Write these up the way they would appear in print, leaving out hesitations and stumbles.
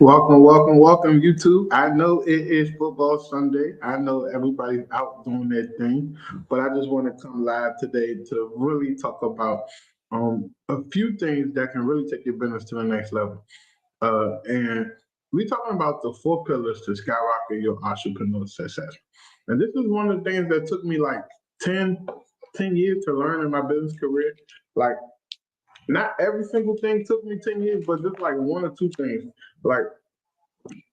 Welcome, welcome, welcome, YouTube. I know it is football Sunday. I know everybody's out doing their thing, but I just want to come live today to really talk about a few things that can really take your business to the next level. And we're talking about the four pillars to skyrocket your entrepreneurial success. And this is one of the things that took me like 10 years to learn in my business career. Like, not every single thing took me 10 years, but just like one or two things. Like,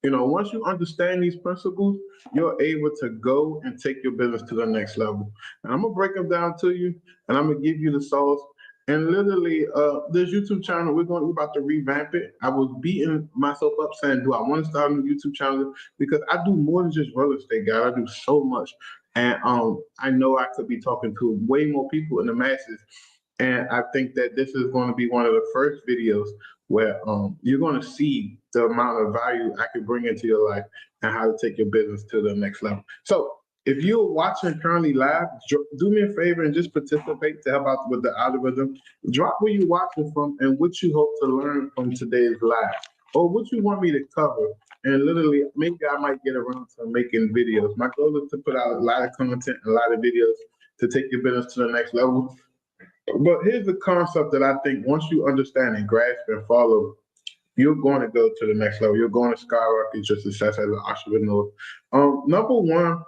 once you understand these principles, you're able to go and take your business to the next level. And I'm gonna break them down to you, and I'm gonna give you the sauce. And literally, this YouTube channel, we're about to revamp it. I was beating myself up saying, "Do I want to start a new YouTube channel?" Because I do more than just real estate, guys. I do so much, and I know I could be talking to way more people in the masses. And I think that this is going to be one of the first videos where you're going to see the amount of value I can bring into your life and how to take your business to the next level. So if you're watching currently live, do me a favor and just participate to help out with the algorithm. Drop where you're watching from and what you hope to learn from today's live, or what you want me to cover. And literally, maybe I might get around to making videos. My goal is to put out a lot of content, a lot of videos to take your business to the next level. But here's the concept that I think once you understand and grasp and follow, you're going to go to the next level. You're going to skyrocket your success as an entrepreneur. Number one,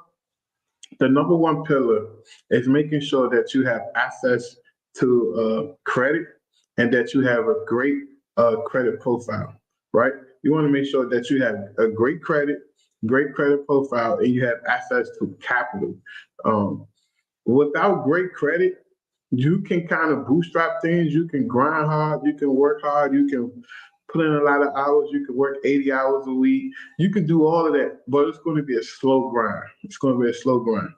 the number one pillar is making sure that you have access to credit and that you have a great credit profile, right? You want to make sure that you have a great credit profile, and you have access to capital. Um, Without great credit, you can kind of bootstrap things. You can grind hard. You can work hard. You can put in a lot of hours. You can work 80 hours a week. You can do all of that, but it's going to be a slow grind. It's going to be a slow grind,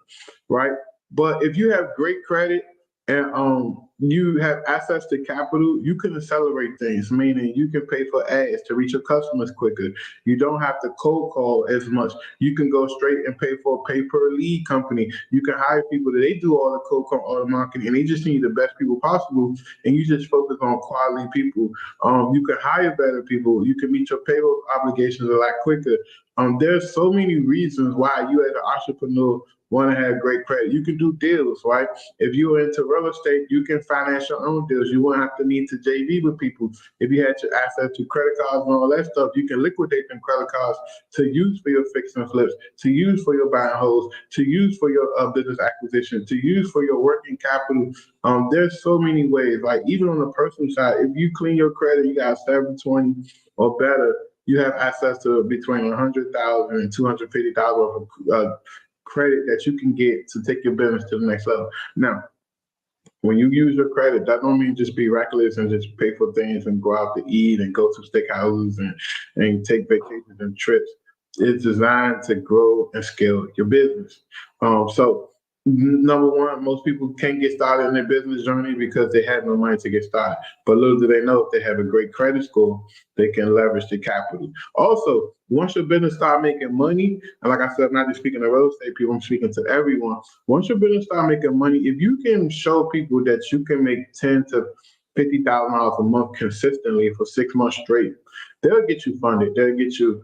right? But if you have great credit and you have access to capital, you can accelerate things, meaning you can pay for ads to reach your customers quicker. You don't have to cold call as much. You can go straight and pay for a pay per lead company. You can hire people that they do all the cold call, all the marketing, and they just need the best people possible. And you just focus on quality people. You can hire better people. You can meet your payroll obligations a lot quicker. There's so many reasons why you as an entrepreneur want to have great credit. You can do deals, right? If you're into real estate, you can finance your own deals. You won't have to need to JV with people. If you had your access to credit cards and all that stuff, you can liquidate them credit cards to use for your fix and flips, to use for your buy and holds, to use for your business acquisition, to use for your working capital. There's so many ways. Like even on the personal side, if you clean your credit, you got 720 or better, you have access to between 100,000 and 250,000 of credit that you can get to take your business to the next level. Now, when you use your credit, that don't mean just be reckless and just pay for things and go out to eat and go to steakhouses and take vacations and trips. It's designed to grow and scale your business. So number one, most people can't get started in their business journey because they have no money to get started. But little do they know, if they have a great credit score, they can leverage the capital. Also, once your business start making money, and like I said, I'm not just speaking to real estate people, I'm speaking to everyone. Once your business start making money, if you can show people that you can make $10,000 to $50,000 a month consistently for 6 months straight, they'll get you funded. They'll get you.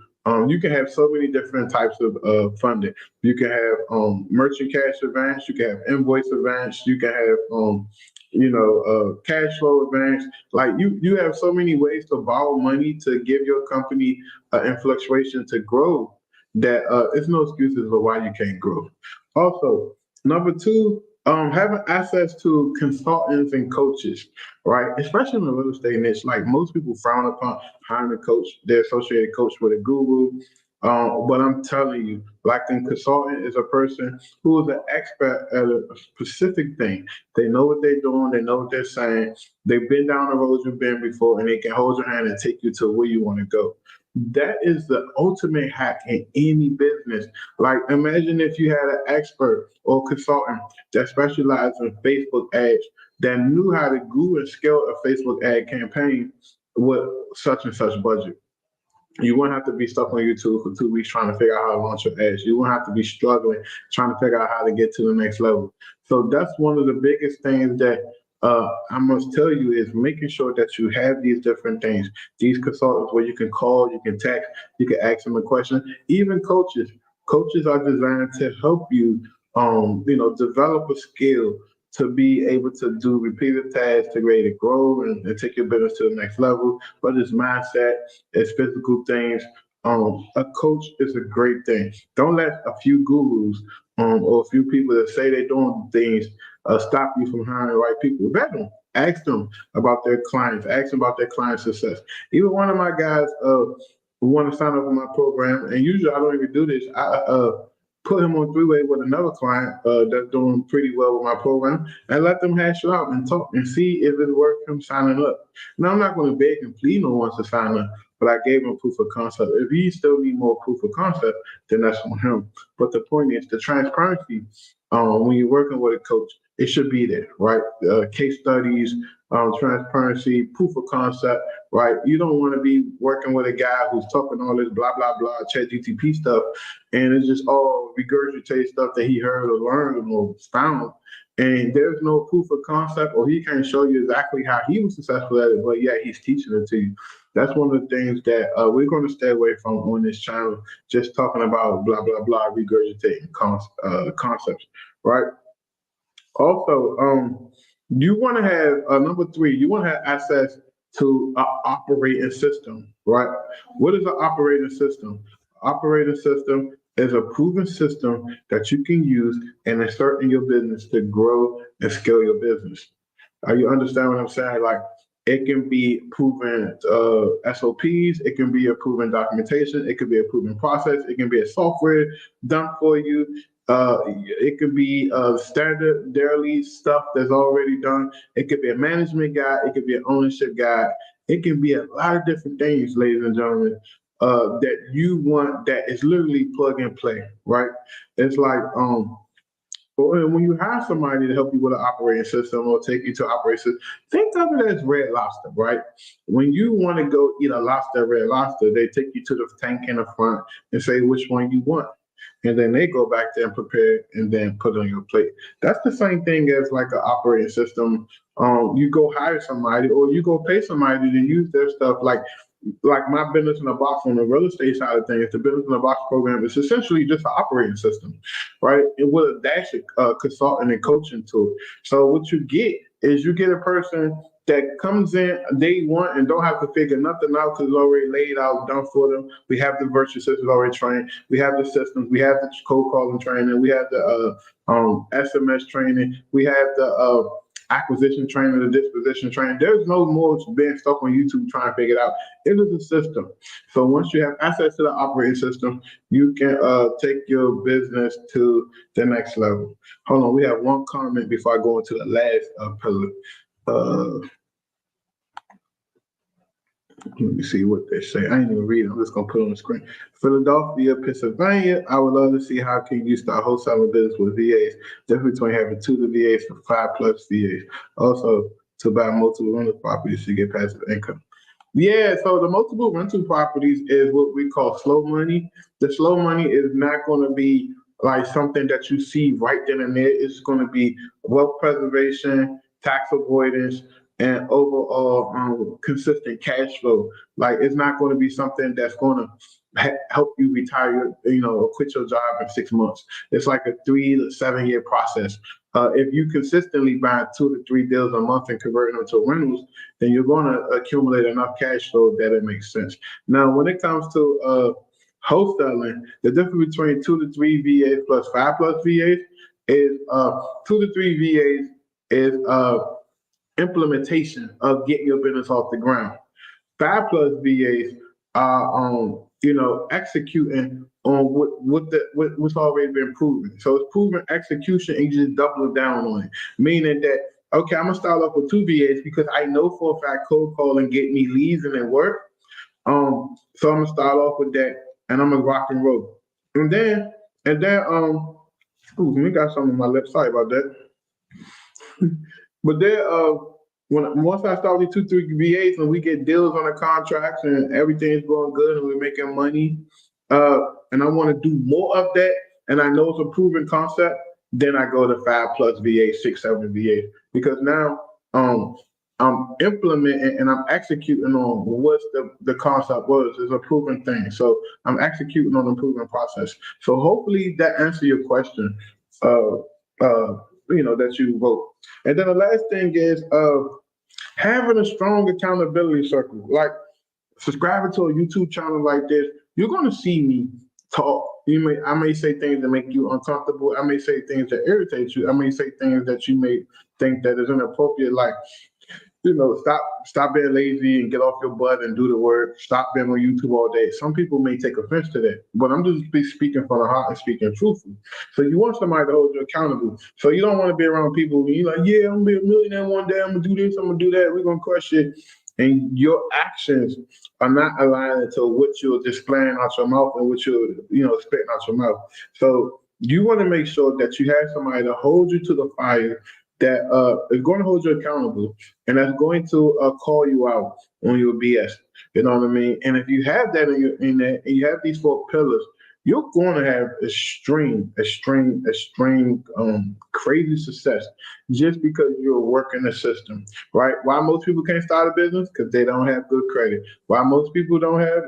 You can have so many different types of funding. You can have merchant cash advance. You can have invoice advance. You can have cash flow advance. Like you have so many ways to borrow money to give your company in fluctuation to grow that it's no excuses for why you can't grow. Also, number two, having access to consultants and coaches, right? Especially in the real estate niche, like most people frown upon hiring a coach, their associated coach with a guru. But I'm telling you, like a consultant is a person who is an expert at a specific thing. They know what they're doing, they know what they're saying, they've been down the roads you've been before, and they can hold your hand and take you to where you want to go. That is the ultimate hack in any business. Like imagine if you had an expert or consultant that specialized in Facebook ads that knew how to do and scale a Facebook ad campaign with such and such budget. You won't have to be stuck on YouTube for 2 weeks trying to figure out how to launch your ads. You won't have to be struggling trying to figure out how to get to the next level. So that's one of the biggest things that I must tell you is making sure that you have these different things, these consultants where you can call, you can text, you can ask them a question. Even coaches, coaches are designed to help you, develop a skill to be able to do repeated tasks to ready to grow and take your business to the next level. But it's mindset, it's physical things. A coach is a great thing. Don't let a few gurus or a few people that say they're doing things stop you from hiring the right people. Vet them. Ask them about their clients. Ask them about their client success. Even one of my guys who want to sign up for my program, and usually I don't even do this. I put him on three-way with another client that's doing pretty well with my program, and let them hash it out and talk and see if it's worth him signing up. Now I'm not going to beg and plead no one to sign up, but I gave him proof of concept. If he still need more proof of concept, then that's on him. But the point is the transparency. When you're working with a coach, it should be there, right? Case studies, transparency, proof of concept, right? You don't want to be working with a guy who's talking all this blah blah blah chat GTP stuff, and it's just all regurgitate stuff that he heard or learned or found, and there's no proof of concept, or he can't show you exactly how he was successful at it, but yeah, he's teaching it to you. That's one of the things that we're going to stay away from on this channel, just talking about blah blah blah regurgitating concepts, right? Also, you want to have number three. You want to have access to an operating system, right? What is an operating system? Operating system is a proven system that you can use and insert in your business to grow and scale your business. You understand what I'm saying? Like it can be proven SOPs, it can be a proven documentation, it could be a proven process, it can be a software done for you. It could be standard daily stuff that's already done. It could be a management guide. It could be an ownership guide. It can be a lot of different things, ladies and gentlemen, that you want that is literally plug and play, right? It's like when you hire somebody to help you with an operating system or take you to operating system, think of it as Red Lobster, right? When you want to go eat a lobster at Red Lobster, they take you to the tank in the front and say which one you want. And then they go back there and prepare and then put it on your plate. That's the same thing as like an operating system. You go hire somebody or you go pay somebody to use their stuff like my business in a box on the real estate side of things, the business in a box program is essentially just an operating system, right? It with a dash consultant and coaching to it. So what you get is you get a person that comes in day one and don't have to figure nothing out because it's already laid out, done for them. We have the virtual systems already trained. We have the systems. We have the cold calling training. We have the SMS training. We have the acquisition training, the disposition training. There's no more being stuck on YouTube trying to figure it out. It is a system. So once you have access to the operating system, you can take your business to the next level. Hold on, we have one comment before I go into the last pillar. Let me see what they say. I ain't even read it. I'm just gonna put it on the screen. Philadelphia, Pennsylvania. I would love to see how can you start wholesaling business with VAs. Difference between having 2 VAs to 5+ VAs. Also, to buy multiple rental properties to get passive income. Yeah, so the multiple rental properties is what we call slow money. The slow money is not going to be like something that you see right then and there. It's going to be wealth preservation, tax avoidance, and overall consistent cash flow. Like it's not going to be something that's going to help you retire, or quit your job in 6 months. It's like a 3 to 7 year process. If you consistently buy 2 to 3 deals a month and convert them to rentals, then you're going to accumulate enough cash flow that it makes sense. Now, when it comes to wholesaling, the difference between 2 to 3 VAs plus 5+ VAs is 2 to 3 VAs is implementation of getting your business off the ground. 5+ VAs are executing on what's already been proven. So it's proven execution and you just double down on it. Meaning that, okay, I'm gonna start off with 2 VAs because I know for a fact cold calling get me leads and it work. So I'm gonna start off with that and I'm gonna rock and roll. And then we got something on my lip, sorry about that. But then once I start with 2, 3 VAs and we get deals on the contracts and everything's going good and we're making money, and I want to do more of that, and I know it's a proven concept, then I go to 5+ VAs, 6, 7 VAs, because now I'm implementing and I'm executing on what the concept was. It's a proven thing. So I'm executing on the proven process. So hopefully that answers your question, uh, that you wrote. And then the last thing is having a strong accountability circle. Like subscribing to a YouTube channel like this, you're going to see me talk. I may say things that make you uncomfortable. I may say things that irritate you. I may say things that you may think that is inappropriate. Like, stop being lazy and get off your butt and do the work. Stop being on YouTube all day. Some people may take offense to that, but I'm just speaking from the heart and speaking truthfully. So you want somebody to hold you accountable. So you don't want to be around people when you're like, yeah, I'm gonna be a millionaire one day. I'm gonna do this. I'm gonna do that. We're gonna crush it. And your actions are not aligned to what you're displaying out your mouth and what you're, spitting out your mouth. So you want to make sure that you have somebody to hold you to the fire that is going to hold you accountable and that's going to call you out on your BS. You know what I mean? And if you have that in there and you have these four pillars, you're going to have crazy success just because you're working the system, right? Why most people can't start a business? Because they don't have good credit. Why most people don't have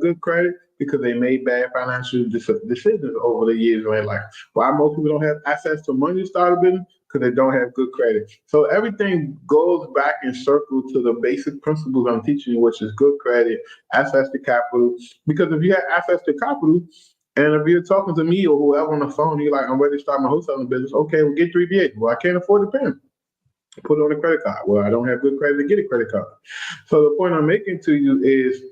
good credit? Because they made bad financial decisions over the years of their life. Why most people don't have access to money to start a business? Because they don't have good credit. So everything goes back in circle to the basic principles I'm teaching you, which is good credit, access to capital. Because if you have access to capital, and if you're talking to me or whoever on the phone, you're like, I'm ready to start my wholesaling business. Okay, well, get 3 VA. Well, I can't afford the pen. Put it on a credit card. Well, I don't have good credit to get a credit card. So the point I'm making to you is,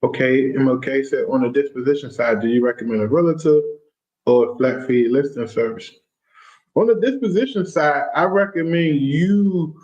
MLK said, on the disposition side, do you recommend a realtor or a flat fee listing service? On the disposition side, I recommend you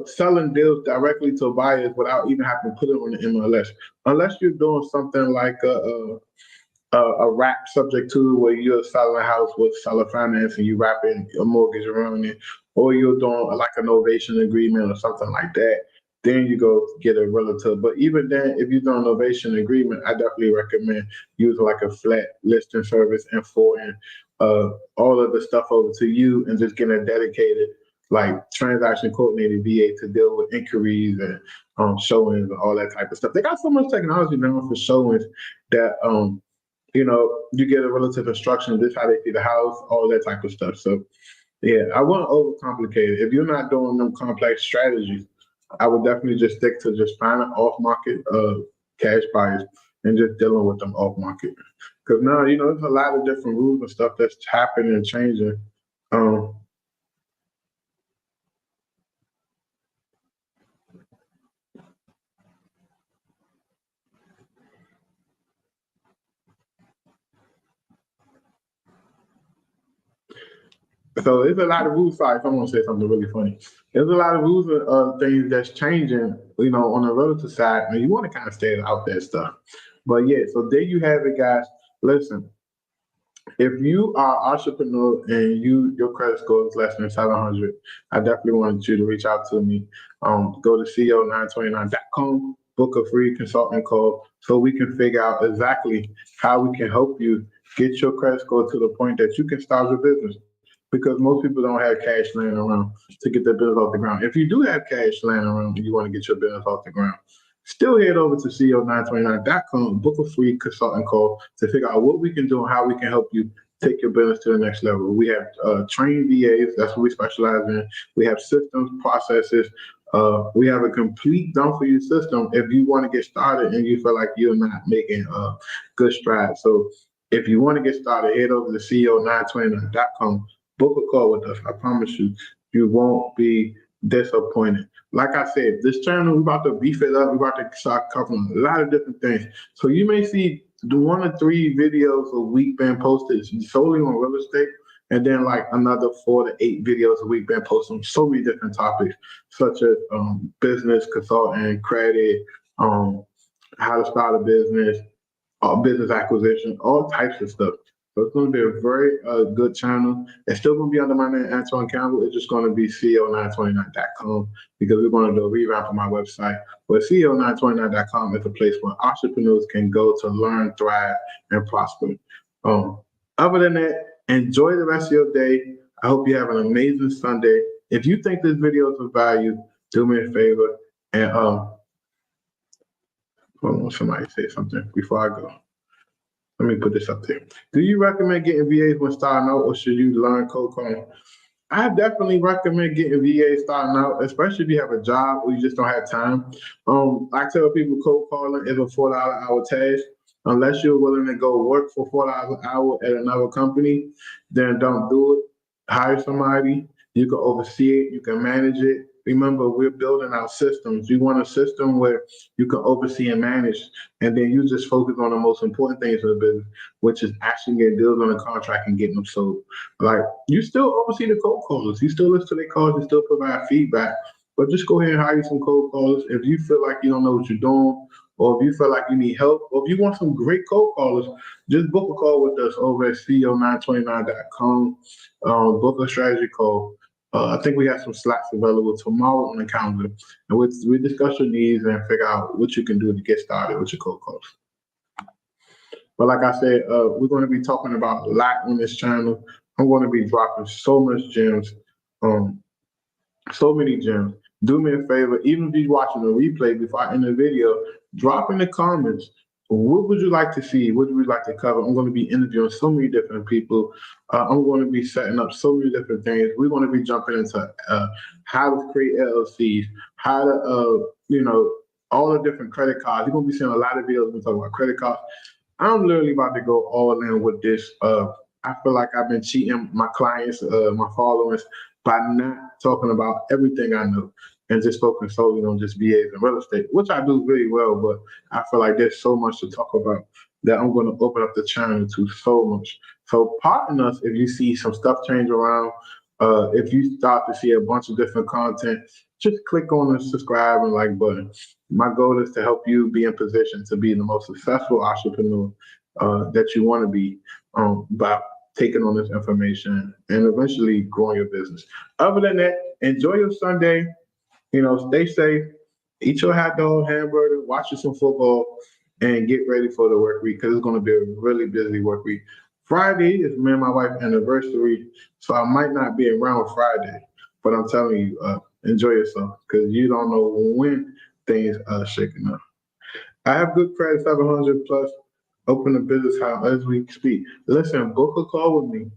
selling deals directly to buyers without even having to put it on the MLS. Unless you're doing something like a wrap subject to where you're selling a house with seller finance and you wrapping a mortgage around it, or you're doing like a novation agreement or something like that. Then you go get a realtor. But even then, if you're doing a novation agreement, I definitely recommend using like a flat listing service and forwarding all of the stuff over to you and just getting a dedicated like transaction coordinated VA to deal with inquiries and showings and all that type of stuff. They got so much technology now for showings that you get a relative instruction, this how they see the house, all that type of stuff. So yeah, I wouldn't overcomplicate it. If you're not doing them complex strategies, I would definitely just stick to just finding off market cash buyers and just dealing with them off market. Because now, there's a lot of different rules and stuff that's happening and changing. So there's a lot of rules. Sorry, if I'm gonna say something really funny. There's a lot of rules and things that's changing, on the relative side, and you want to kind of stay out that stuff. But yeah, so there you have it, guys. Listen, if you are entrepreneur and your credit score is less than 700, I definitely want you to reach out to me. Go to co929.com, book a free consulting call so we can figure out exactly how we can help you get your credit score to the point that you can start your business. Because most people don't have cash laying around to get their business off the ground. If you do have cash laying around and you want to get your business off the ground, still head over to co929.com, book a free consulting call to figure out what we can do and how we can help you take your business to the next level. We have trained VAs, that's what we specialize in. We have systems, processes. We have a complete done-for-you system if you want to get started and you feel like you're not making good strides. So if you want to get started, head over to co929.com, book a call with us. I promise you, you won't be disappointed. Like I said, this channel, we're about to beef it up. We're about to start covering a lot of different things. So you may see the 1 or 3 videos a week being posted solely on real estate, and then like another 4 to 8 videos a week being posted on so many different topics, such as business, consulting, credit, how to start a business, business acquisition, all types of stuff. So it's going to be a very good channel. It's still going to be under my name, Antoine Campbell. It's just going to be co929.com because we're going to do a revamp of my website. But co929.com is a place where entrepreneurs can go to learn, thrive, and prosper. Other than that, enjoy the rest of your day. I hope you have an amazing Sunday. If you think this video is of value, do me a favor and hold on, somebody say something before I go. Let me put this up there. Do you recommend getting VAs when starting out, or should you learn cold calling? I definitely recommend getting VA starting out, especially if you have a job or you just don't have time. I tell people cold calling is a $4 hour task. Unless you're willing to go work for $4 an hour at another company, then don't do it. Hire somebody. You can oversee it. You can manage it. Remember, we're building our systems. You want a system where you can oversee and manage, and then you just focus on the most important things in the business, which is actually getting deals on the contract and getting them sold. Like, you still oversee the cold callers. You still listen to their calls. You still provide feedback. But just go ahead and hire some cold callers. If you feel like you don't know what you're doing, or if you feel like you need help, or if you want some great cold callers, just book a call with us over at CEO929.com. Book a strategy call. I think we have some slots available tomorrow on the calendar, and we discuss your needs and figure out what you can do to get started with your cold calls. But like I said, we're going to be talking about a lot on this channel. I'm going to be dropping so much gems, um, so many gems. Do me a favor, even if you're watching a replay before I end the video, drop in the comments. What would you like to see? What would you like to cover? I'm going to be interviewing so many different people. I'm going to be setting up so many different things. We're going to be jumping into how to create LLCs, how to, all the different credit cards. You're going to be seeing a lot of videos when we talk about credit cards. I'm literally about to go all in with this. I feel like I've been cheating my clients, my followers, by not talking about everything I know and just focusing solely on just VAs and real estate, which I do really well. But I feel like there's so much to talk about that I'm going to open up the channel to so much. So pardon us if you see some stuff change around. If you start to see a bunch of different content, just click on the subscribe and like button. My goal is to help you be in position to be the most successful entrepreneur that you want to be by taking on this information and eventually growing your business. Other than that, enjoy your Sunday. Stay safe, eat your hot dog, hamburger, watch some football, and get ready for the work week because it's going to be a really busy work week. Friday is me and my wife's anniversary, so I might not be around Friday, but I'm telling you, enjoy yourself because you don't know when things are shaking up. I have good credit, 700 plus. Open a business house as we speak. Listen, book a call with me.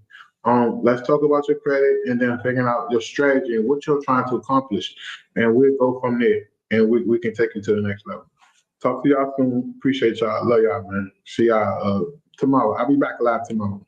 Let's talk about your credit and then figuring out your strategy and what you're trying to accomplish. And we'll go from there and we can take you to the next level. Talk to y'all soon. Appreciate y'all. Love y'all, man. See y'all tomorrow. I'll be back live tomorrow.